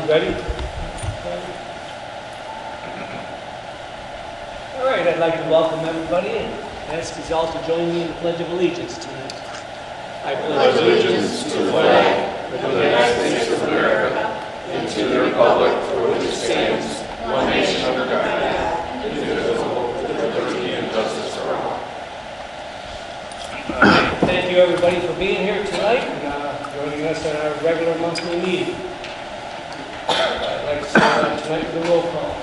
Ready? All right, I'd like to welcome everybody and ask you all to join me in the Pledge of Allegiance tonight. I pledge allegiance to the flag of the United States of America and to the republic for which it stands, one nation under God, indivisible, with liberty and justice for all. Thank you everybody for being here tonight and joining us at our regular monthly meeting. I'd like to start out tonight with a roll call.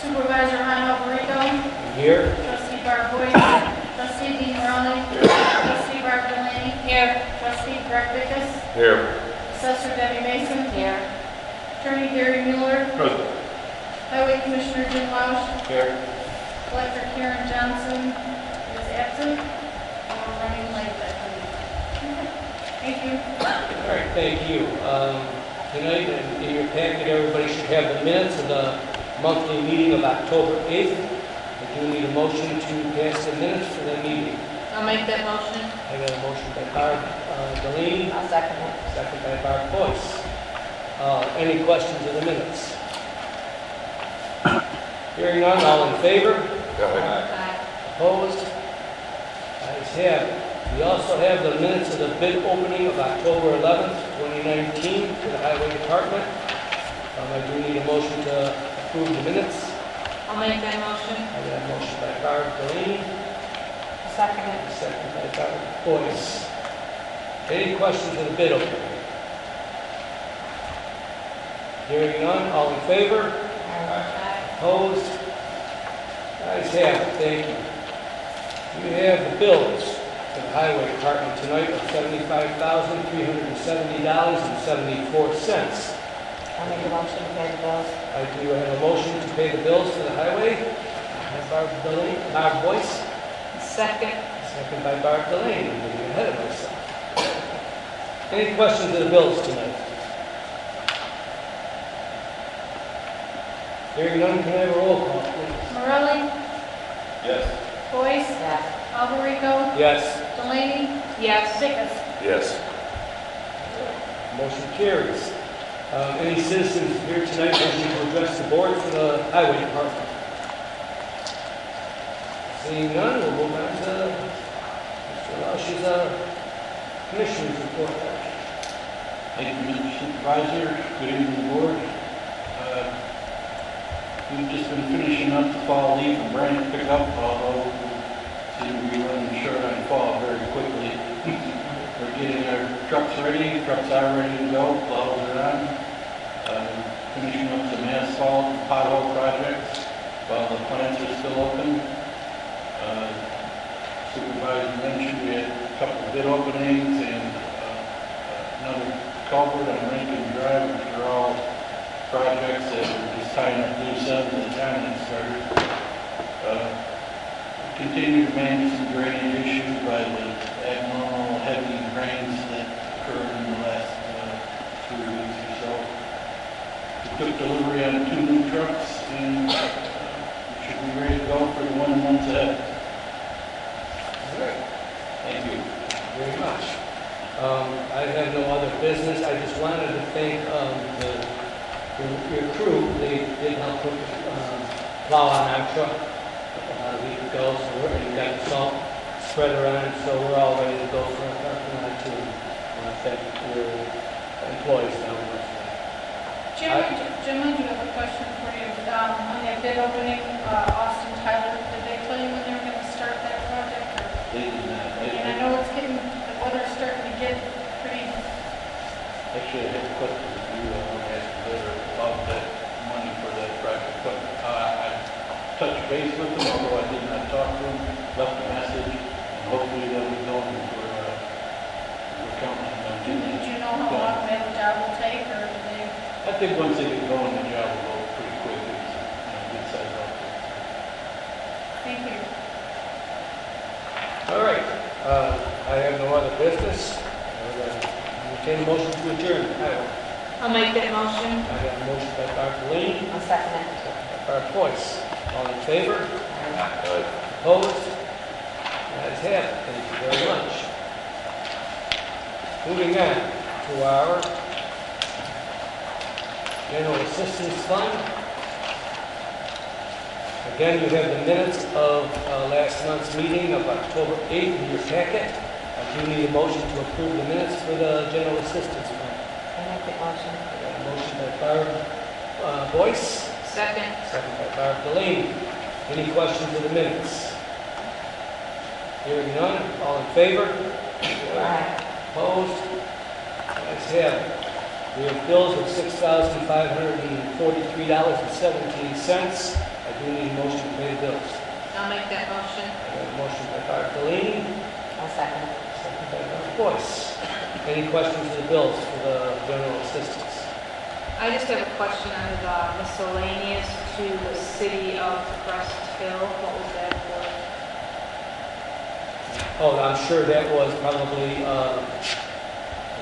Supervisor Ryan Here. Trustee Barb Boyd. Trustee Dean Morelli. Trustee Barb Delaney. Here. Trustee Greg Bickus. Here. Assessor Debbie Mason. Here. Attorney Gary Mueller. Present. Highway Commissioner Jim Lausch. Here. Collector Karen Johnson is absent. We're running late that week. Thank you. All right, thank you. Tonight, in your packet, everybody should have the minutes of the monthly meeting of October 8th. I do need a motion to pass the minutes for the meeting. I'll make that motion. I got a motion by Barb Delaney. I'll second it. Second by Barb Boyce. Any questions of the minutes? Hearing none, all in favor? Aye. Opposed? Ayes have it. We also have the minutes of the bid opening of October 11th, 2019 for the Highway Department. I do need a motion to approve the minutes. I'll make that motion. I got a motion by Barb Delaney, Second it. second by Barb Boyce. Any questions of the bid opening? Hearing none, all in favor? Aye. Opposed? Ayes have it, thank you. We have the bills for the Highway Department tonight of $75,370.74. I'll make a motion to pay the bills. I do have a motion to pay the bills for the highway. Barb Boyce, Second. second by Barb Delaney. I'm getting ahead of myself. Any questions of the bills tonight? Hearing none, can I have a roll call, please? Morelli. Yes. Boyce. Yes. Alberico. Yes. Delaney. Yes. Bickus. Yes. Motion carries. Any citizens here tonight wishing to address the board for the highway department? Seeing none, we'll move on to Mr. Lausch's commissioner's report. Thank you, Mr. Supervisor. Good evening, board. We've just been finishing up the fall leaf and branch pickup, although we seem to be running short on fall very quickly. We're getting our trucks ready. Trucks are ready to go. Plows are on. Finishing up some asphalt and pothole projects while the plants are still open. Supervisor mentioned we had a couple of bid openings and another culvert on Lincoln Drive, which are all projects that are just tying up loose ends that John had started. Continue to manage some drainage issues by the abnormal heavy rains that occurred in the last 2 weeks or so. We took delivery on 2 new trucks and we should be ready to go for the months ahead. All right. Thank you. Very much. I have no other business. I just wanted to thank your crew. They did help put plow on our truck about a week ago, so we got the salt spreader on, so we're all ready to go for our parking lot too. I want to thank your employees down there. Jim, I do have a question for you. On that bid opening, Austin Tyler, did they tell you when they were going to start that project? Or? They did not. And I know it's getting, the weather's starting to get pretty. Actually, I had a question for you. I want to ask you later about that money for that project. But I touched base with them, although I did not talk to them, left a message, and hopefully they'll be going for counting on Do you know how long that job will take, or do they? I think once they get going, the job will go pretty quick. It's good size outfit. Thank you. All right. I have no other business. I'll entertain a motion to adjourn. I'll make that motion. I got a motion by Barb Delaney, I'll second it. second by Barb Boyce. All in favor? Opposed? Ayes have it. Thank you very much. Moving on to our General Assistance Fund. Again, you have the minutes of last month's meeting of October 8th in your packet. I do need a motion to approve the minutes for the General Assistance Fund. I'll make that motion. I got a motion by Barb Boyce, Second. second by Barb Delaney. Any questions of the minutes? Hearing none, all in favor? Aye. Opposed? Ayes have it. We have bills of $6,543.17. I do need a motion to pay the bills. I'll make that motion. I got a motion by Barb Delaney, I'll second it. second by Barb Boyce. Any questions of the bills for the general assistance? I just have a question on the miscellaneous to the city of Crest Hill. What was that for? Oh, I'm sure that was probably,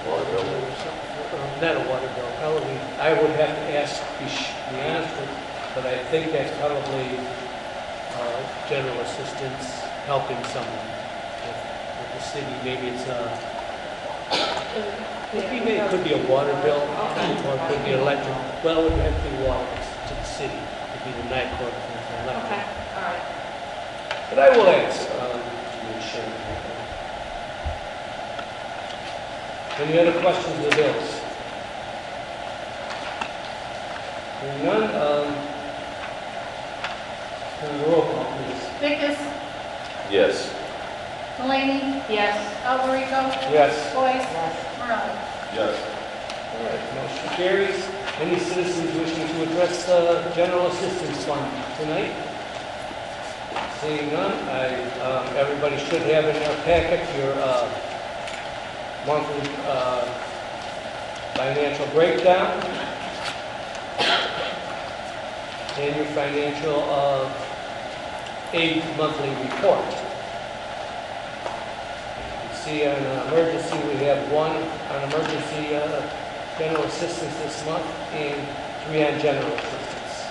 Water bill. not a water bill, probably, I would have to ask, be honest with, but I think that's probably general assistance helping someone with the city. Maybe it's it could be a water bill, or it could be electric. Well, it would have to be water to the city. It could be the night court for electric. Okay, all right. But I will ask, to make sure. Any other questions of the bills? Hearing none, roll call, please. Vickers, Yes. Delaney, Yes. Alberico, Yes. Boyce, Yes. Morelli. Yes. All right, motion carries. Any citizens wishing to address the General Assistance Fund tonight? Seeing none, everybody should have in their packet your monthly financial breakdown and your financial aid monthly report. You can see on emergency, we have one on emergency general assistance this month and 3 on general assistance.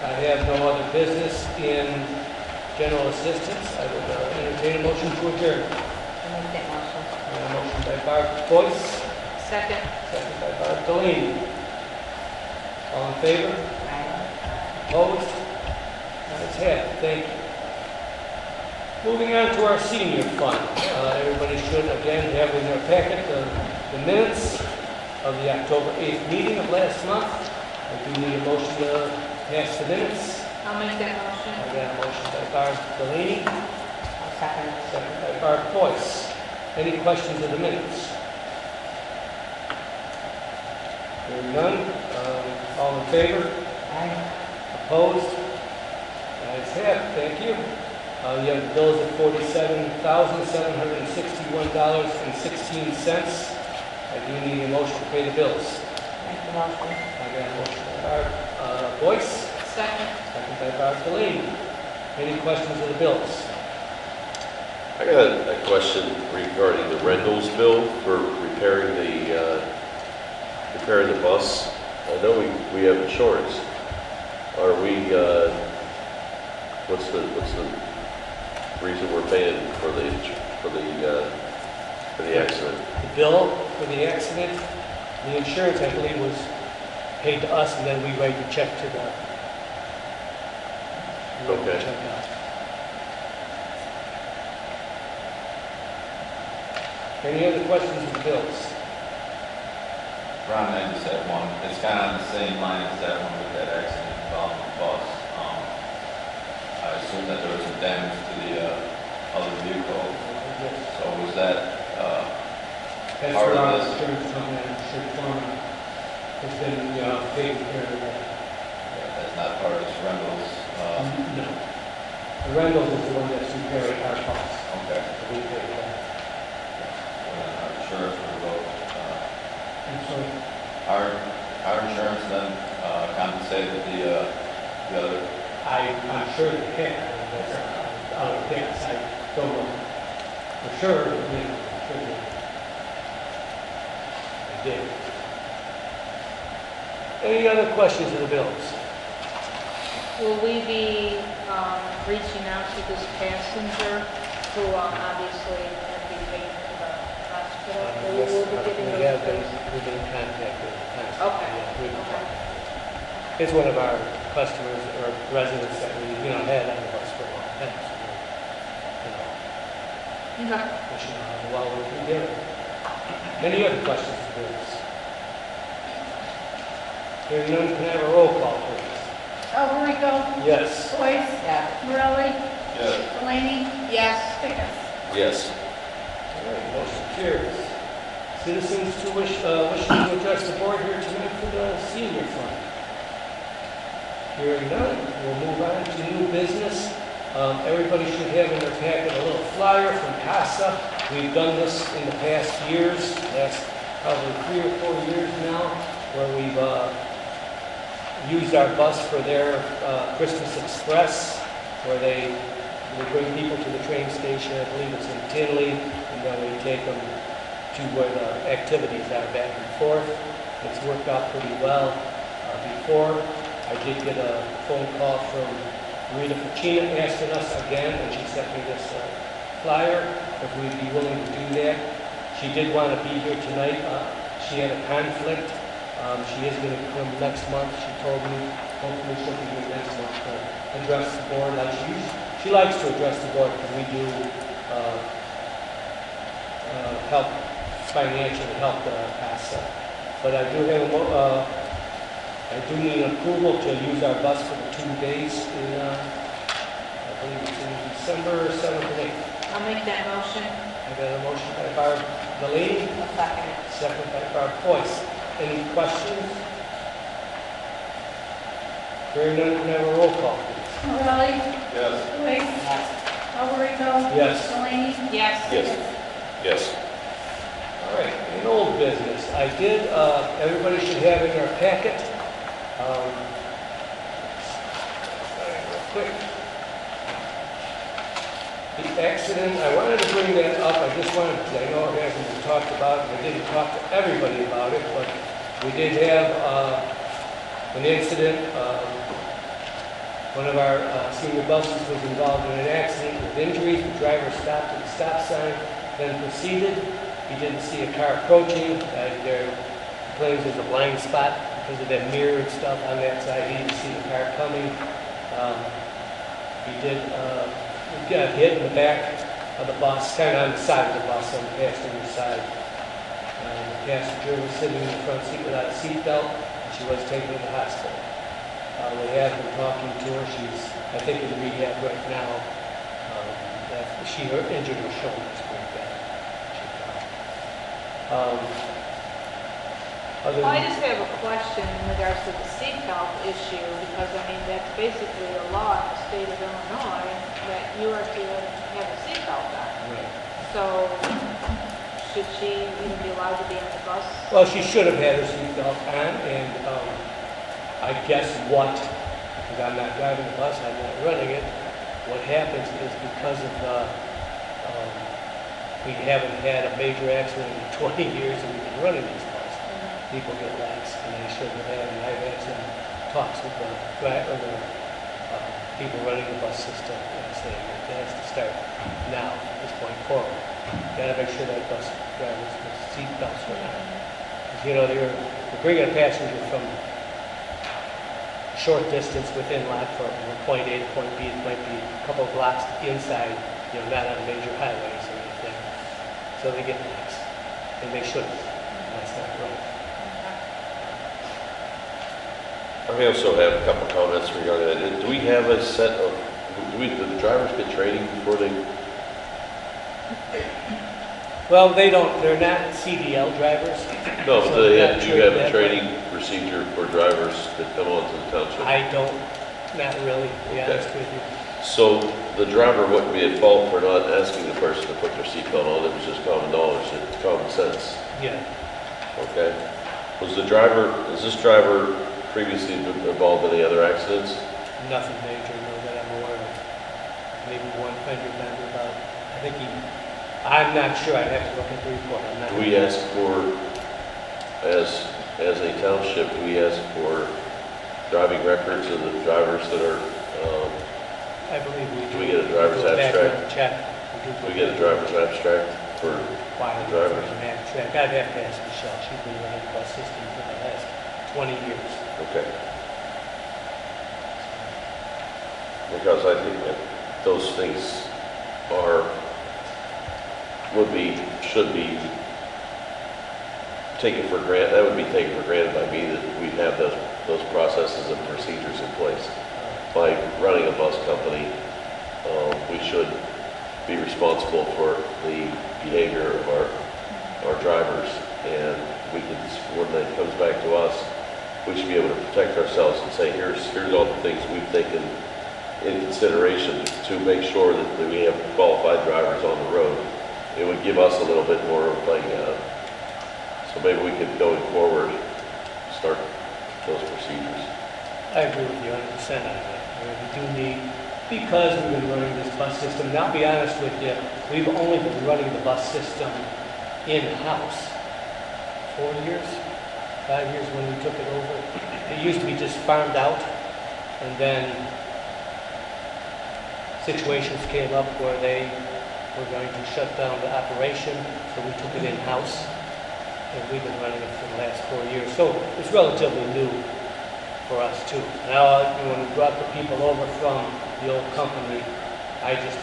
I have no other business in general assistance. I would entertain a motion to adjourn. I'll make that motion. A motion by Barb Boyce, Second. second by Barb Delaney. All in favor? Aye. Opposed? Ayes have it. Thank you. Moving on to our senior fund. Everybody should again have in their packet the minutes of the October 8th meeting of last month. I do need a motion to pass the minutes. I'll make that I motion. got a motion by Barb Delaney, I'll second it. second by Barb Boyce. Any questions of the minutes? Hearing none. All in favor? Aye. Opposed? Ayes have it. Thank you. You have bills of $47,761.16. I do need a motion to pay the bills. Make the motion. I got a motion by Barb Boyce, Second. second by Barb Delaney. Any questions of the bills? I got a question regarding the Rendell's bill for repairing the bus. I know we have insurance. Are we, what's the reason we're paying for the for the accident? The bill for the accident, the insurance, I believe, was paid to us, and then we write the check to the. Okay. Check out. Any other questions on the bills? Ron, I just had one. It's kind of on the same line as that one with that accident involving the bus. I assume that there was some damage to the other vehicle. So was that That's part where our of this? insurance company, insurance firm, has been, taking care of that. That's not part of this rentals? No. The Reynolds is the one that's repairing our costs. Okay. We pay for that. Our insurance will go. And so, Our insurance then compensated the other. I'm sure they can. That's out of gas. I don't know for sure, but I'm sure they did. Any other questions of the bills? Will we be reaching out to this passenger who obviously had to be taken to the hospital? Or we will be getting We have been, those? we've been in contact with them. Okay. Yeah, we've been Okay. It's one of our customers or residents that we, had on the bus for a long time. So we're, Okay. wishing them well we're together. Any other questions of this? Hearing none, can I have a roll call, please? Alberico, Yes. Boyce, Morelli, Yes. Delaney, Yes. Pickens. Yes. All right, motion carries. Citizens wishing to address the board here tonight for the senior fund. Hearing none, we'll move on to new business. Everybody should have in their packet a little flyer from CASA. We've done this in the past years, last probably 3 or 4 years now, where we've used our bus for their Christmas Express, where they bring people to the train station. I believe it's in Tinley, and then we take them to where the activities are back and forth. It's worked out pretty well. Before, I did get a phone call from Rita Pacina asking us again, and she sent me this flyer if we'd be willing to do that. She did want to be here tonight. She had a conflict. She is going to come next month. She told me hopefully she'll be here next month to address the board. Like she likes to address the board because we do help financially help the CASA. But I do have I do need approval to use our bus for the 2 days in, I believe it's in December 7th and 8th. I'll make that motion. I got a motion by Barb Delaney, I'll second it. second by Barb Boyce. Any questions? Hearing none, can I have a roll call, please? Morelli, Yes. Boyce, Alberico, Yes. Delaney, Yes. Yes. Yes. All right, in old business, I did, everybody should have in their packet, real quick. The accident, I wanted to bring that up, I just wanted to, I know it hasn't been talked about, I didn't talk to everybody about it, but we did have an incident. One of our senior buses was involved in an accident with injuries. The driver stopped at the stop sign, then proceeded. He didn't see a car approaching. There claims there's a blind spot because of that mirror and stuff on that side. He didn't see the car coming. He got hit in the back of the bus, kind of on the side of the bus, on the passenger side. The passenger was sitting in the front seat without a seatbelt, and she was taken to the hospital. We have been talking to her. She's, I think, in rehab right now. She injured her shoulder. It's pretty bad. I just have a question in regards to the seatbelt issue, because I mean, that's basically a law in the state of Illinois that you are to have a seatbelt on. Right. So, should she even be allowed to be on the bus? Well, she should have had her seatbelt on, and I guess because I'm not driving the bus, I'm not running it, what happens is because of we haven't had a major accident in 20 years and we've been running these buses. People get lax, and they shouldn't have had, and I've had some talks with the people running the bus system, and saying it has to start now, at this point forward. Gotta make sure that bus drivers with seat belts or not. 'Cause, you know, they're bringing a passenger from a short distance within Lockport, from point A to point B. It might be a couple of blocks inside, you know, not on major highways or anything. So they get lax. And they shouldn't. And that's not right. I also have a couple comments regarding that. Do we have a set of, do the drivers get training before they? Well, they're not CDL drivers. No, but so they're not do you have trained a that training procedure for drivers that come onto the township? I don't, not really, to be honest with you. So the driver wouldn't be at fault for not asking the person to put their seatbelt on, it was just common knowledge, common sense, Yeah. okay? Is this driver previously involved in any other accidents? Nothing major, no, that I'm aware of. Maybe one fender bender about, I'm not sure, I'd have to look at the report, I'm not. Do we ask for, as a township, do we ask for driving records of the drivers that are, I believe we do. do we get a driver's Go back abstract? and check. Do we get a driver's abstract for Why the drivers? an abstract? I'd have to ask Michelle, she's been running the bus system for the last 20 years. Okay. Because I think that those things should be taken for granted, that would be taken for granted by me that we have those processes and procedures in place. By running a bus company, we should be responsible for the behavior of our drivers, and when it comes back to us, we should be able to protect ourselves and say, here's all the things we've taken in consideration to make sure that we have qualified drivers on the road. It would give us a little bit more of a playing out. So maybe we could, going forward, start those procedures. I agree with you 100% on that. We do need, because we've been running this bus system, and I'll be honest with you, we've only been running the bus system in-house 4 years, 5 years when we took it over. It used to be just farmed out, and then situations came up where they were going to shut down the operation, so we took it in-house, and we've been running it for the last 4 years. So it's relatively new for us too. Now, when we brought the people over from the old company, I just,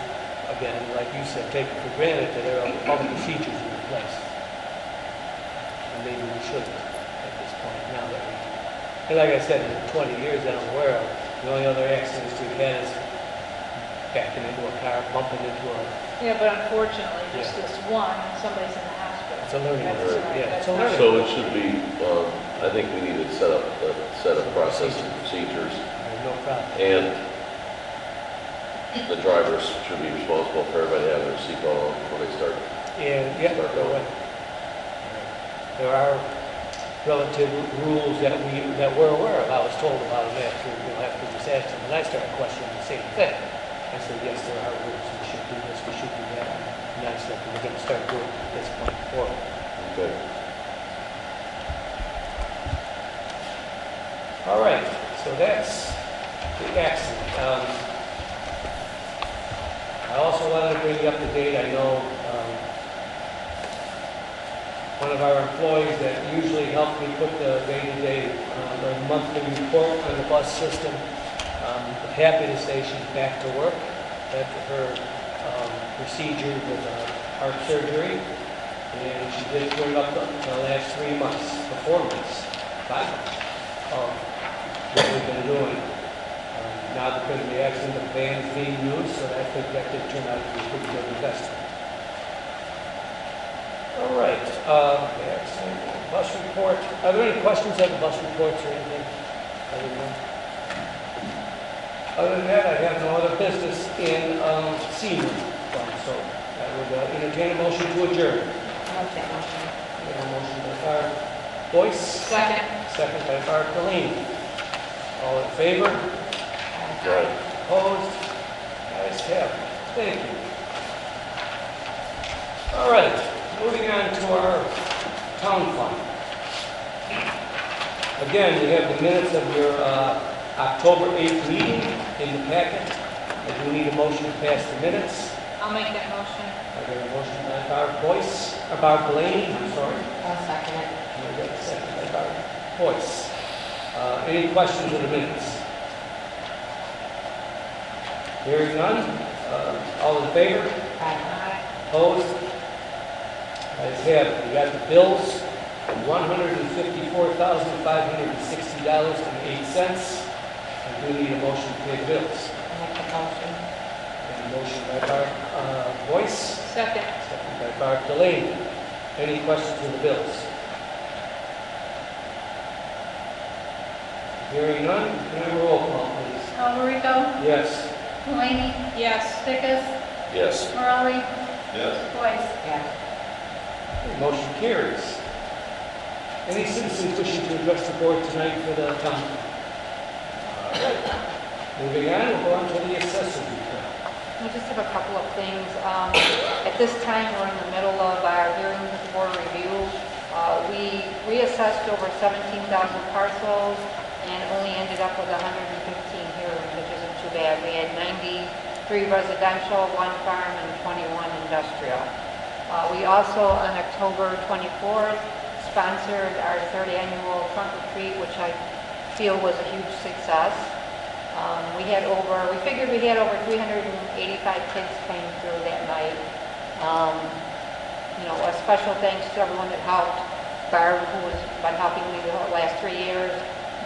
again, like you said, take it for granted that all the procedures are in place. And maybe we shouldn't at this point, now that and like I said, in 20 years that I'm aware of, the only other accidents we've had is backing into a car, bumping into a... Yeah, but unfortunately, just this one, somebody's in the hospital. It's a learning That's curve, right, yeah. that's It's a not- learning So it should be, I think we need to set up a set of process and procedures, No problem. and the drivers should be responsible for everybody having their seatbelt on when they start. Yeah, Start you're going. right. There are relative rules that we're aware of. I was told about them after this accident, and I started questioning the same thing. I said, yes, there are rules. We should do this, we should do that. And I said, we're going to start doing it at this point forward. Okay. All right, so that's the accident. I also wanted to bring you up to date. I know one of our employees that usually helped me put the day-to-day, the monthly report on the bus system. I'm happy to say she's back to work after her procedure with heart surgery. And she did bring up the last 3 months, or 4 months, 5 months of what we've been doing. Now because of the accident, the van is being used, so I think that did turn out to be a pretty good investment. All right, excellent. Bus report. Are there any questions on the bus reports or anything? Other than that, I have no other business in senior fund, so I would entertain a motion to adjourn. Okay. We have a motion by Barb Boyce. Second. Second by Barb Delaney. All in favor? Right. Opposed? Ayes have it. Thank you. All right, moving on to our town fund. Again, we have the minutes of your October 8th meeting in the packet. I do need a motion to pass the minutes. I'll make that motion. I got a motion by Barb Boyce, Barb Delaney, I'm sorry. I'll second it. And I got a second by Barb Boyce. Any questions of the minutes? Hearing none, all in favor? Aye. Opposed? Ayes have it. We got the bills, $154,560.08. I do need a motion to pay the bills. I'll make the motion. And a motion by Barb Boyce, Second. second by Barb Delaney. Any questions of the bills? Hearing none, can I have a roll call, please? Alvarico, Yes. Delaney, Yes. Stickis, Yes. Morelli, Yes. Boyce. Yes. Motion carries. Any citizens wishing to address the board tonight for the town? All right. Moving on, we'll go on to the assessors report. I just have a couple of things. At this time, we're in the middle of our hearing with the board review. We reassessed over 17,000 parcels and only ended up with 115 hearings, which isn't too bad. We had 93 residential, 1 farm, and 21 industrial. We also, on October 24th, sponsored our 3rd annual trunk or treat, which I feel was a huge success. We figured we had over 385 kids came through that night. You know, a special thanks to everyone that helped. Barb, who has been helping me the last 3 years,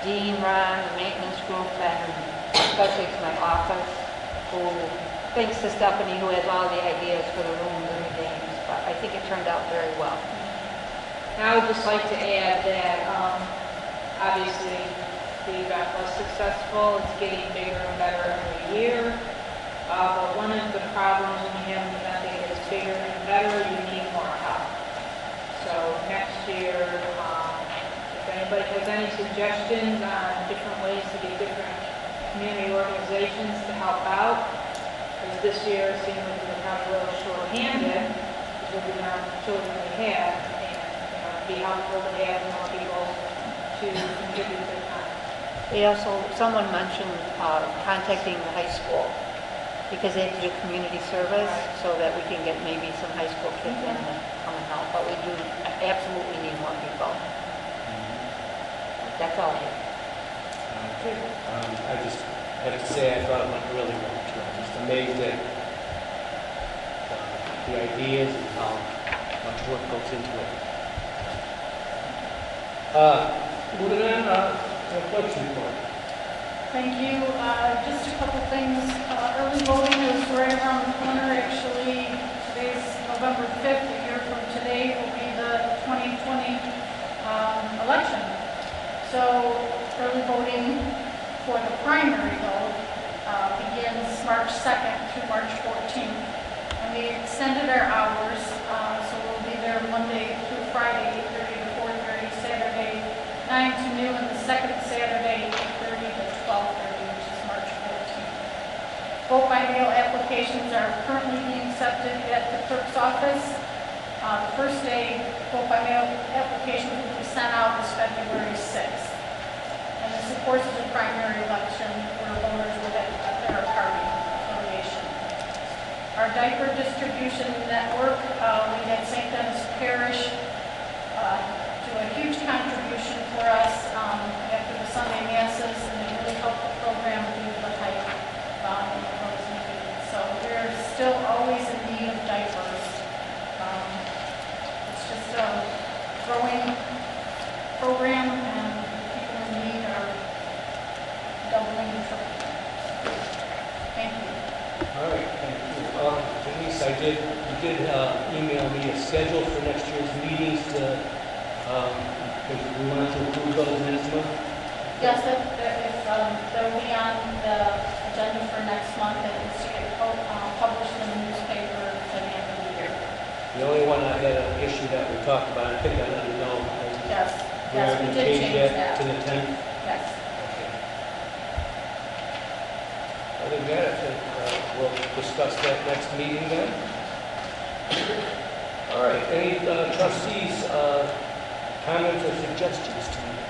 Dean, Ron, the maintenance group, and especially to my office, who thanks to Stephanie, who has all the ideas for the rooms and the games. But I think it turned out very well. And I would just like to add that, obviously, the event was successful. It's getting bigger and better every year. But one of the problems when you have an event that gets bigger and better, you need more help. So next year, if anybody has any suggestions on different ways to get different community organizations to help out, because this year it seemed like we were kind of a little short-handed, because of the amount of children we had, and it'd be helpful to have more people to contribute their time. Someone mentioned contacting the high school, because they have to do community service, so that we can get maybe some high school kids in to come and help. But we do absolutely need more people. That's all I have. I just have to say, I thought it went really well. I'm just amazed at the ideas and how much work goes into it. Moving on, what's report? Thank you. Just a couple things. Early voting is right around the corner. Actually, today's November 5th. A year from today will be the 2020 election. So early voting for the primary vote begins March 2nd through March 14th. And we extended our hours, so we'll be there Monday through Friday, 8:30 to 4:30, Saturday, 9 to noon, and the second Saturday, 8:30 to 12:30, which is March 14th. Vote by mail applications are currently being accepted at the clerk's office. The first day vote by mail applications will be sent out is February 6th. And this, of course, is a primary election where voters will have their party affiliation. Our diaper distribution network, we had St. Dennis Parish do a huge contribution for us after the Sunday masses, and they really helped the program due to the high volume of those needed. So we're still always in need of diapers. It's just a growing program, and people in need are doubling and tripling. Thank you. All right, thank you. Denise, you did email me a schedule for next year's meetings to, because we wanted to approve those next month. Yes, they'll be on the agenda for next month, and it's to get published in the newspaper at the end of the year. The only one I had an issue that we talked about, I think I let you know. Yes, yes, we did change that. To the 10th? Yes. Okay. Other than that, I think we'll discuss that next meeting then. All right, any trustees' comments or suggestions tonight?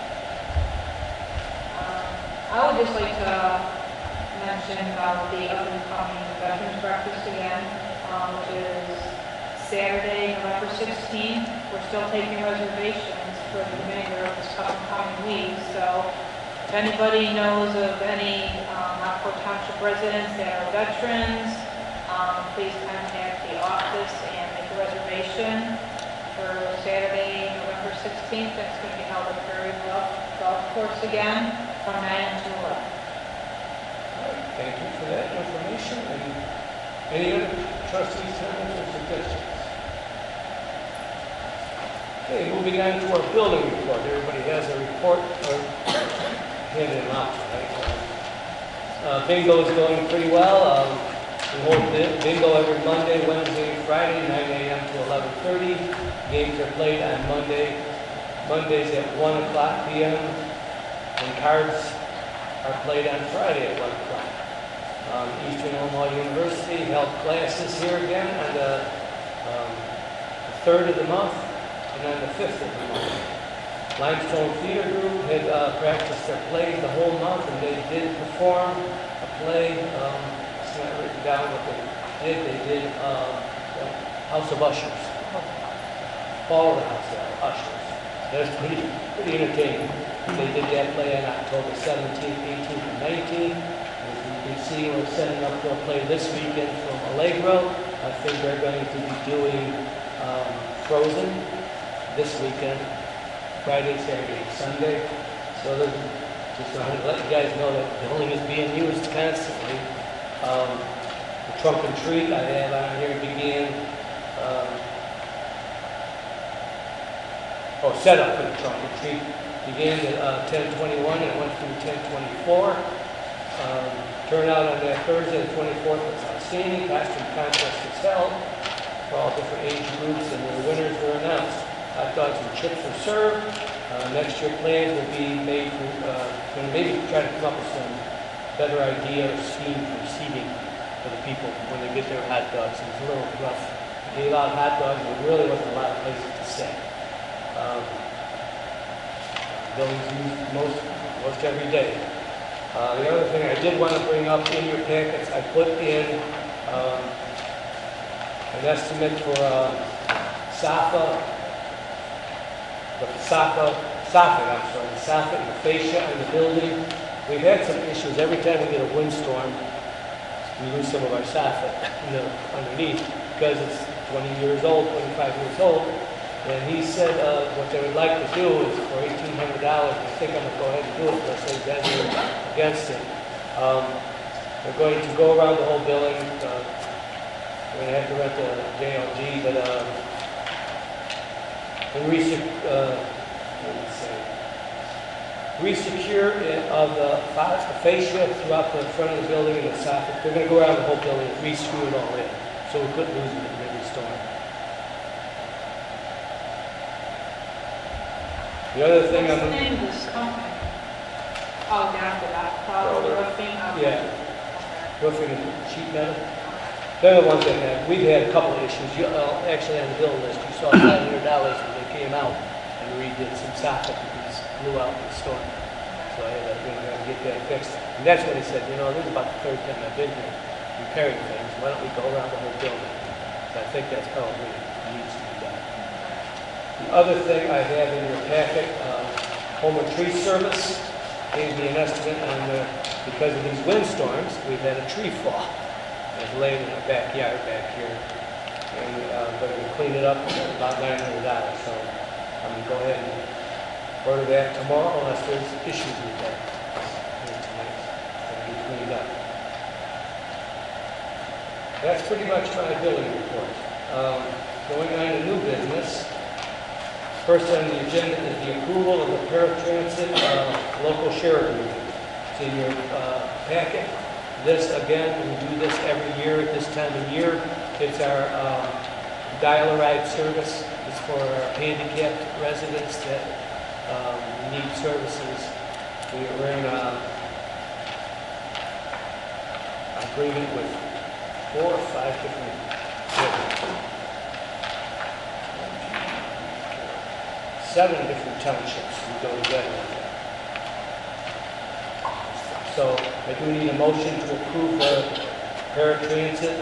I would just like to mention about the up and coming Veterans Breakfast again. which is Saturday, November 16th. We're still taking reservations for the remainder of this upcoming week, so if anybody knows of any Lockport Township residents that are veterans, please contact the office and make a reservation for Saturday, November 16th. That's going to be held at Prairie Bluff Golf Course again from 9 to 11. All right, thank you for that information. And any other trustees' comments or suggestions? Okay, moving on to our building report. Everybody has a report or handed them out, right? Bingo is going pretty well. We hold bingo every Monday, Wednesday, and Friday, 9 a.m. to 11:30. Games are played on Mondays at 1 o'clock p.m. And cards are played on Friday at 1 o'clock. Eastern Illinois University held classes here again on the 3rd of the month and on the 5th of the month. Limestone Theater Group had practiced their plays the whole month, and they did perform a play. It's not written down what they did. They did House of Ushers. Fall of the House of Ushers. That was pretty entertaining. They did that play on October 17th, 18th, and 19th. As you can see, we're setting up for a play this weekend from Allegro. I think they're going to be doing Frozen this weekend, Friday, Saturday, Sunday. So just wanted to let you guys know that the building is being used constantly. The trunk and treat I have on here began, setup for the trunk and treat began at 10:21 and went through 10:24. Turnout on that Thursday, the 24th, was outstanding. Costume contest was held for all different age groups, and the winners were announced. Hot dogs and chips were served. Next year plans will be made for, going to maybe try to come up with some better idea or scheme for seating for the people when they get their hot dogs. It was a little rough. They gave out hot dogs, but really wasn't a lot of places to sit. Buildings used most every day. The other thing I did want to bring up in your packets, I put in an estimate for the soffit and the fascia in the building. We've had some issues. Every time we get a windstorm, we lose some of our soffit underneath because it's 20 years old, 25 years old. And he said what they would like to do is for $1,800, I think I'm going to go ahead and do it unless they guys are against it. We're going to go around the whole building. We're going to have to rent the JLG, but and resecure it of the fascia throughout the front of the building and the soffit. We're going to go around the whole building and re-screw it all in, so we couldn't lose it in every storm. The other thing What's the name of this company? Oh, down to that. Roofing. Yeah. Roofing and sheet metal. They're the ones that have, we've had a couple of issues. Actually on the bill list, you saw $500 when they came out and redid some soffit because it blew out in the storm. So I had to get that fixed. And that's when he said, this is about the third time I've been here repairing things. Why don't we go around the whole building? So I think that's probably needs to be done. The other thing I have in your packet, Home and Tree Service gave me an estimate on because of these windstorms, we've had a tree fall. It's laying in our backyard back here. And we're going to clean it up for about $900. So I'm going to go ahead and order that tomorrow unless there's issues with that. Tonight. It's going to be cleaned up. That's pretty much my billing report. Going on to new business. First on the agenda is the approval of the paratransit local share agreement. It's in your packet. This, again, we do this every year at this time of year. It's our dial-a-ride service. It's for our handicapped residents that need services. We're in an agreement with 4 or 5 different cities. 7 different townships we go together with. So I do need a motion to approve the paratransit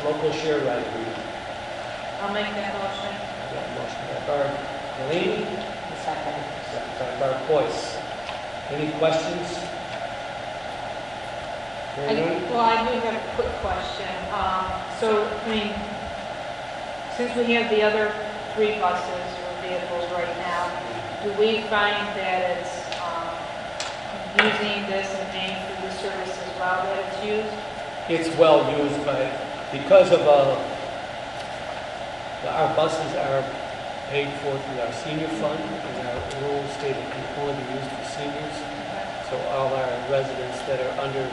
local share ride agreement. I'll make that motion. I got a motion by Barb Delaney, Second. second by Barb Boyce. Any questions? Hearing none? Well, I do have a quick question. So, I mean, since we have the other 3 buses or vehicles right now, do we find that it's using this and paying for the service as well that it's used? It's well used, but because of, our buses are paid for through our senior fund, and our rules state it can only be used for seniors. So all our residents that are under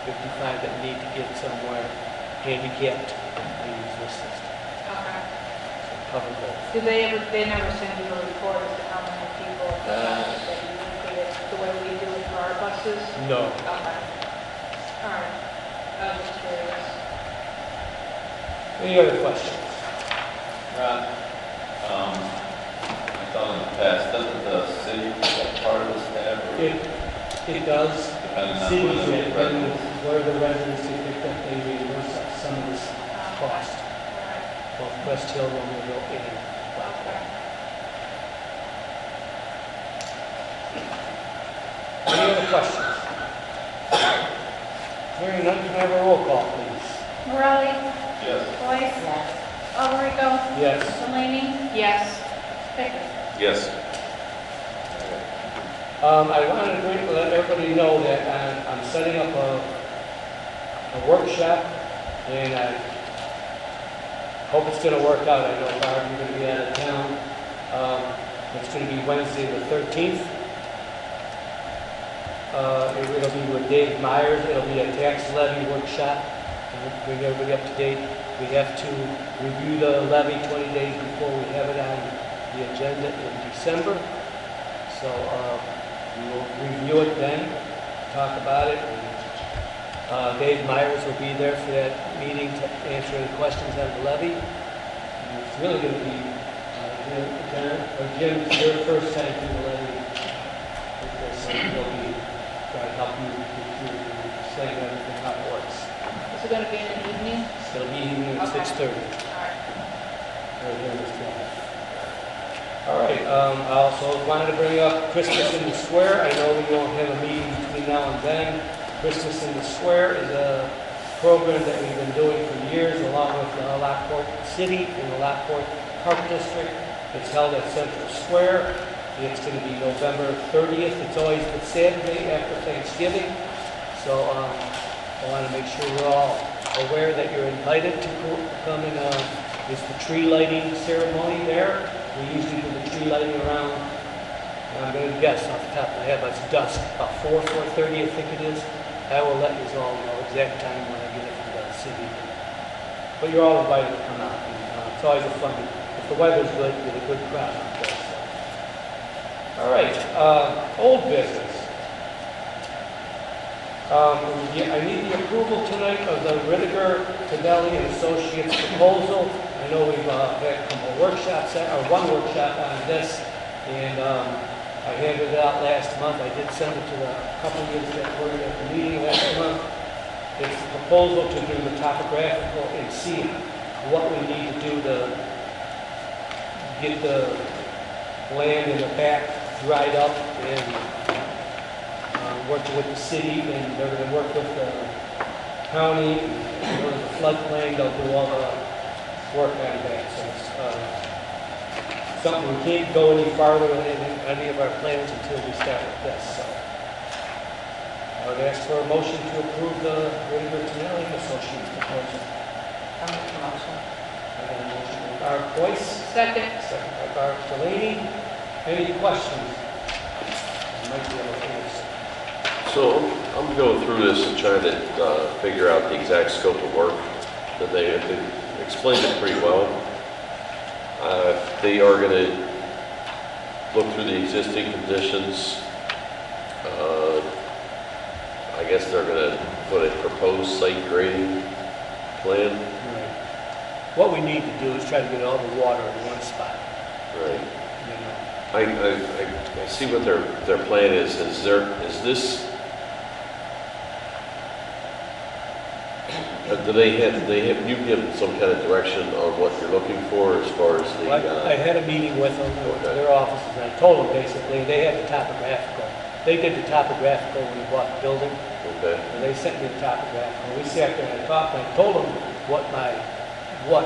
55 that need to get somewhere handicapped, they use this system. Okay. So cover both. They never send you a report as to how many people that use it the way we do it for our buses? No. Okay. All right. I was just curious. Any other questions? Ron, I thought in the past, doesn't the city get part of this tab? Or It does. depending on Cities, where the depending residents? where the residents get picked up, they reimburse us some of this cost. Both West Hill, Romeo, and Lockport. Any other questions? Hearing none, can I have a roll call, please? Morelli, Yes. Boyce, Yes. Alrico, Yes. Delaney, Yes. Bicker. Yes. I wanted to let everybody know that I'm setting up a workshop, and I hope it's going to work out. I know, Barb, you're going to be out of town. It's going to be Wednesday the 13th. It'll be with Dave Myers. It'll be a tax levy workshop. And bring everybody up to date. We have to review the levy 20 days before we have it on the agenda in December. So we will review it then, talk about it. And, Dave Myers will be there for that meeting to answer any questions on the levy. And it's really going to be Jim, your first time through the levy. So he'll be trying to help you explain everything how it works. Is it going to be in the evening? It'll be evening at Okay. 6:30. All right. Right here in this building. All right, I also wanted to bring up Christmas in the Square. I know we won't have a meeting between now and then. Christmas in the Square is a program that we've been doing for years along with Lockport City and the Lockport Park District. It's held at Central Square. It's going to be November 30th. It's always the Saturday after Thanksgiving. So I want to make sure we're all aware that you're invited to come and it's the tree lighting ceremony there. We usually do the tree lighting around, I'm going to guess off the top of my head, but it's dusk, about 4:30 I think it is. I will let you all know exact time when I get it from the city. But you're all invited to come out. And, it's always a fun, if the weather's good, you get a good crowd out there. So. All right, old business. I need the approval tonight of the Riddiger, Cadelli and Associates proposal. I know we've had a couple workshops, or one workshop on this, and I handed it out last month. I did send it to the couple of you that were at the meeting last month. It's a proposal to do the topographical and see what we need to do to get the land in the back dried up and working with the city, and they're going to work with the county, and go to the floodplain. They'll do all the work on that. So it's something we can't go any farther with any of our plans until we start with this. So I would ask for a motion to approve the Riddiger Tonelli Associates proposal. I'll make the motion. I got a motion by Barb Boyce, Second. second by Barb Delaney. Any questions? I might be able to answer. So I'm going through this and trying to figure out the exact scope of work that they explained it pretty well. They are going to look through the existing conditions. I guess they're going to put a proposed site grading plan. Right. What we need to do is try to get all the water in one spot. Right. You know. I see what their plan is. Is this you given some kind of direction on what you're looking for as far as the, I had a meeting with them, Okay. their offices, and I told them basically, they had the topographical. They did the topographical when we bought the building, okay, and they sent me the topographical. We sat there and I talked, and I told them what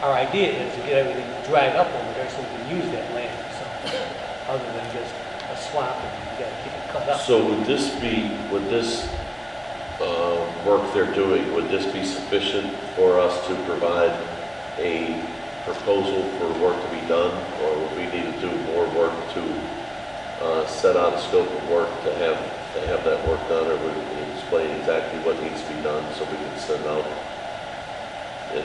our idea is, to get everything dried up over there so we can use that land, so, other than just a swamp and you gotta keep it cut up. so would this work they're doing, would this be sufficient for us to provide a proposal for work to be done? Or would we need to do more work to set out a scope of work to have that work done? Or would we explain exactly what needs to be done so we can send out it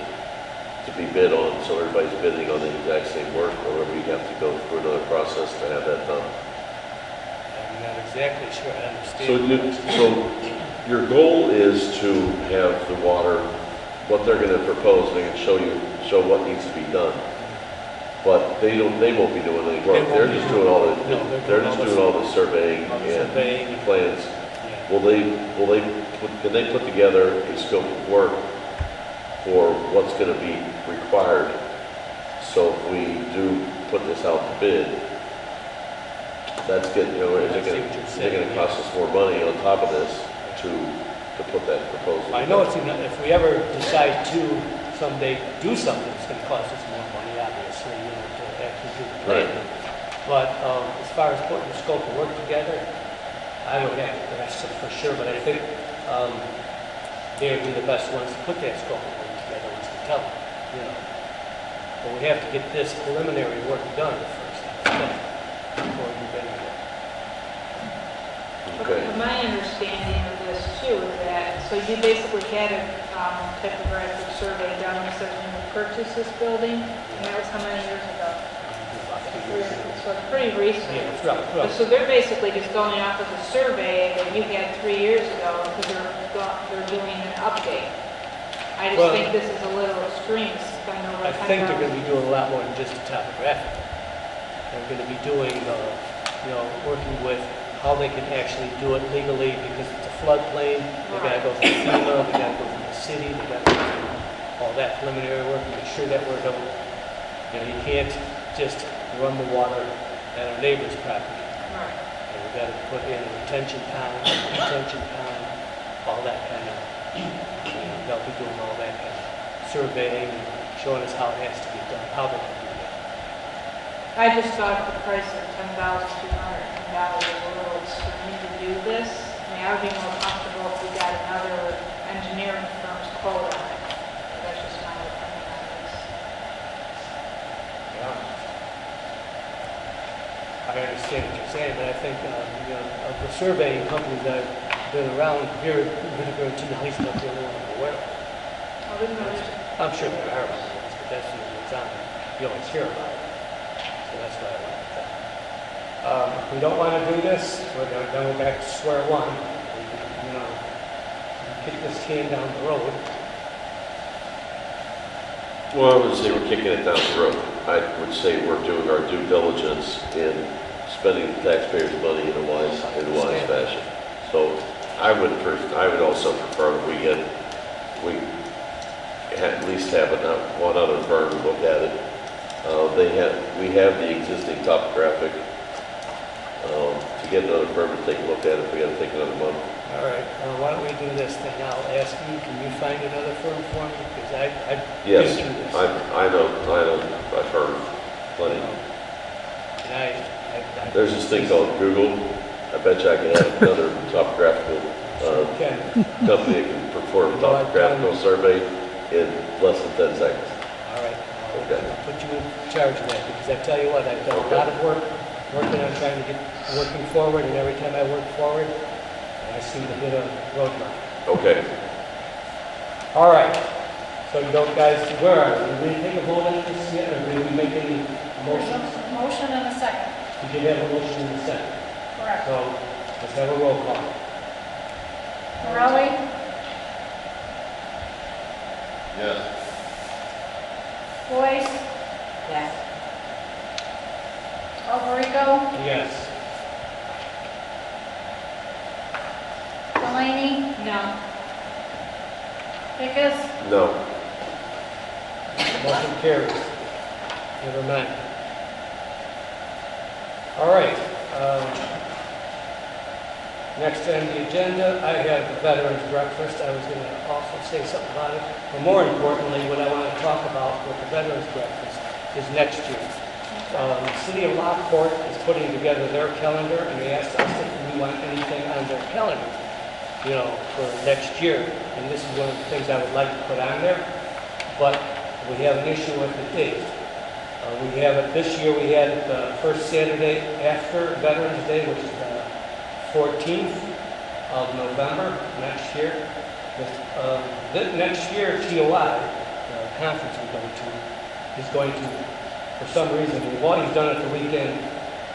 to be bid on, so everybody's bidding on the exact same work? Or would we have to go through another process to have that done? I'm not exactly sure I So, understand. so your goal is to have the water, what they're gonna propose, they can show what needs to be done. But they won't be doing any work, They they're won't just be doing all the, doing- no, they're just doing all the surveying Surveying. and plans. Yeah. Can they put together a scope of work for what's gonna be required? So if we do put this out to bid, that's getting, is I it see gonna, what you're is it saying, gonna yeah. cost us more money on top of this to put that proposal? I know if we ever decide to someday do something, it's gonna cost us more money, obviously, to actually do the plan. Right. But, as far as putting the scope of work together, I don't have that for sure, but I think, they would be the best ones to put that scope of work together, ones to tell them. But we have to get this preliminary work done first, before we bid on it. Okay. My understanding of this too is that, so you basically had a typographic survey done, so when you purchased this building, and that was how many years ago? So it's pretty recent. Yeah, it's rough. So they're basically just going off of the survey that you had 3 years ago, because they're doing an update. I just Well, think this is a little extreme, spend over I $10,000. think they're gonna be doing a lot more than just the topographic. They're gonna be doing, working with how they can actually do it legally, because it's a floodplain. They gotta go through FEMA, they gotta go through the city, they gotta go through all that preliminary work, and make sure that we're done. You can't just run the water at our neighbor's property. Right. And we gotta put in a retention pond, all that kind of, they'll be doing all that kind of surveying, and showing us how it has to be done, how they can do that. I just thought the price of $10,210 was a little extreme to do this. I mean, I would be more comfortable if we got another engineering firm's quote on it. But that's just my opinion on this. I understand what you're saying, but I think, of the surveying companies that have been around here, Whitaker at least not the only one I'm aware of. I wouldn't know. I'm sure there are others, but that's usually what's on there. You always hear about it. So that's why I like that. If we don't want to do this, then we're back to square one. Kick this can down the road. Well, I would say we're kicking it down the road. I would say we're doing our due diligence in spending the taxpayers' money in a wise fashion. So I would also prefer that we at least have one other firm look at it. We have the existing topographic. To get another firm to take a look at it, we got to take another month. All right, why don't we do this then? I'll ask you, can you find another firm for me? Because I've Yes, been through this. I know, I've heard plenty. And I There's this thing called Google. I bet you I can have another topographical can. company that can perform a topographical survey in less than 10 seconds. All right, Okay. I'll put you in charge of that, because I tell you what, I've done a lot of work, working on trying to get working forward, and every time I work forward, I seem to hit a roadblock. Okay. All right, so you don't guys, where are we? Did we take a vote on this yet, or did we make any There's motions? a motion and a second. We did have a motion in the second, Correct. so let's have a roll call. Morelli, Yes. Boyce, Yes. Alberico, Yes. Delaney, No. Pecos? No. Motion carries. Never mind. All right. Next on the agenda, I have the Veterans Breakfast. I was going to also say something about it. But more importantly, what I want to talk about with the Veterans Breakfast is next year. The City of Lockport is putting together their calendar, and they asked us if we want anything on their calendar, you know, for next year. And this is one of the things I would like to put on there. But we have an issue with the date. We have it this year. We had it the first Saturday after Veterans Day, which is the 14th of November next year. Next year, TOI, the conference we're going to, is going to, for some reason, we've always done it the weekend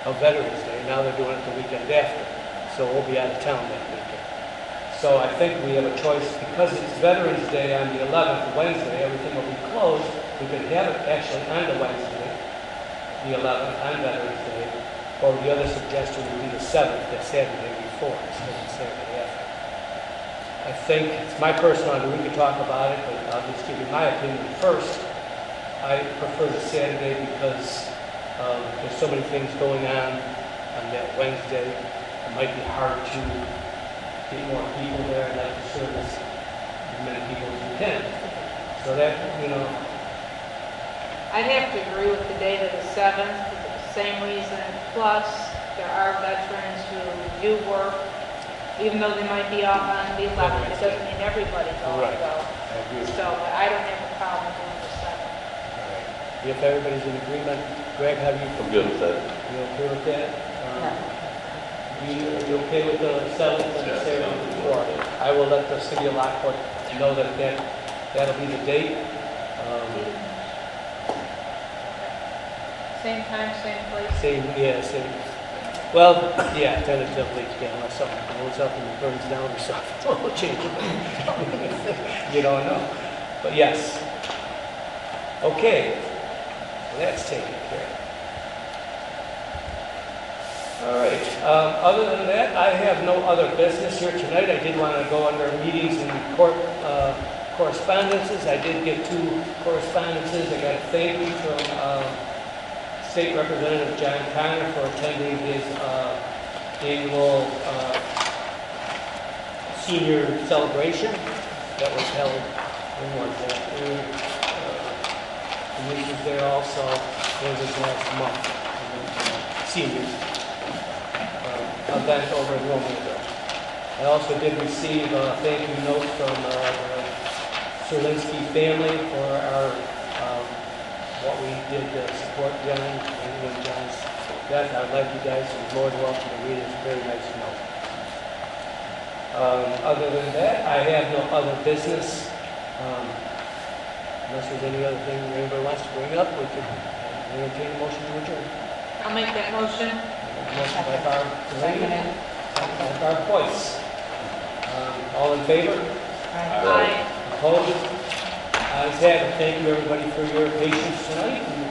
of Veterans Day. Now they're doing it the weekend after. So we'll be out of town that weekend. So I think we have a choice, because it's Veterans Day on the 11th, Wednesday, everything will be closed. We could have it actually on the Wednesday, the 11th, on Veterans Day, or the other suggestion would be the 7th, the Saturday before, instead of the Saturday after. I think, it's my personal idea, we could talk about it, but I'll just give you my opinion first. I prefer the Saturday because there's so many things going on that Wednesday. It might be hard to get more people there and like to service as many people as you can. So that, you know. I'd have to agree with the date of the 7th for the same reason. Plus, there are veterans who do work, even though they might be off on the 11th. It doesn't mean everybody's off, Right. though. I agree. So, but I don't have a problem doing the 7th. All right. If everybody's in agreement, Greg, have you? I'm good with that. You okay with that? You okay with the 7th and the Saturday before? I will let the City of Lockport know that'll be the date. Same time, same place. Same. Well, yeah, tentatively, yeah, unless something blows up and it burns down or something, we'll change it. You don't know. But yes. Okay. Well, that's taken care of. All right. Other than that, I have no other business here tonight. I did want to go under meetings and correspondences. I did get 2 correspondences. I got a thank you from State Representative John Connor for attending his annual senior celebration that was held in he was there also. It was last month. Seniors event over in Wilmington. I also did receive a thank you note from the Serlinski family for our what we did to support John and John's death. I'd like you guys to be more than welcome to read it. It's a very nice note. Other than that, I have no other business. Unless there's any other thing anybody wants to bring up, we can entertain a motion to adjourn. I'll make that motion. Motion by Barb Delaney, second by Barb Boyce. All in favor? Aye. Opposed? Ayes have it. Thank you, everybody, for your patience tonight. And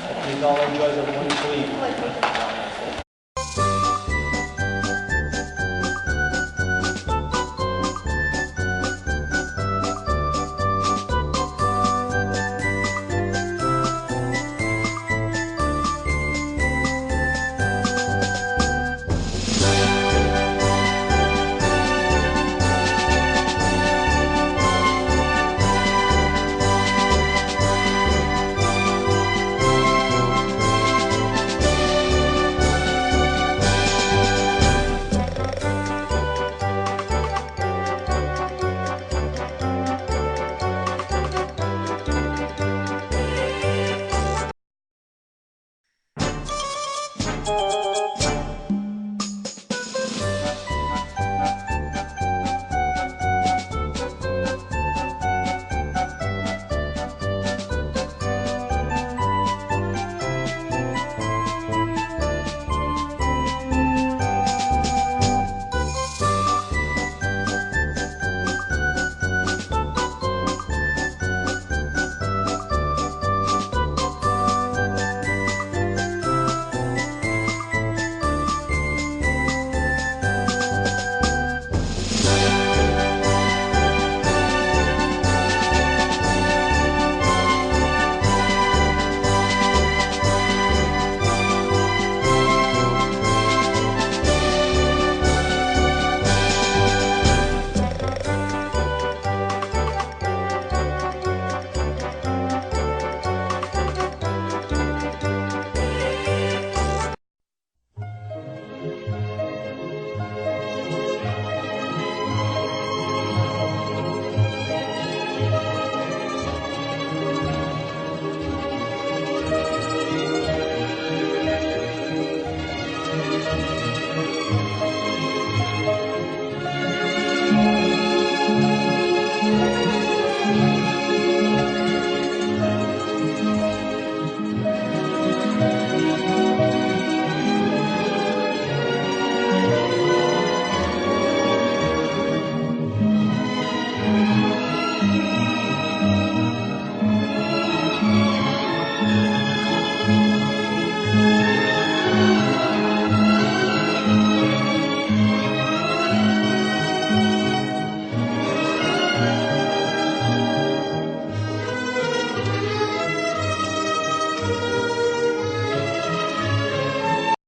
I hope you all enjoy the wonderful evening.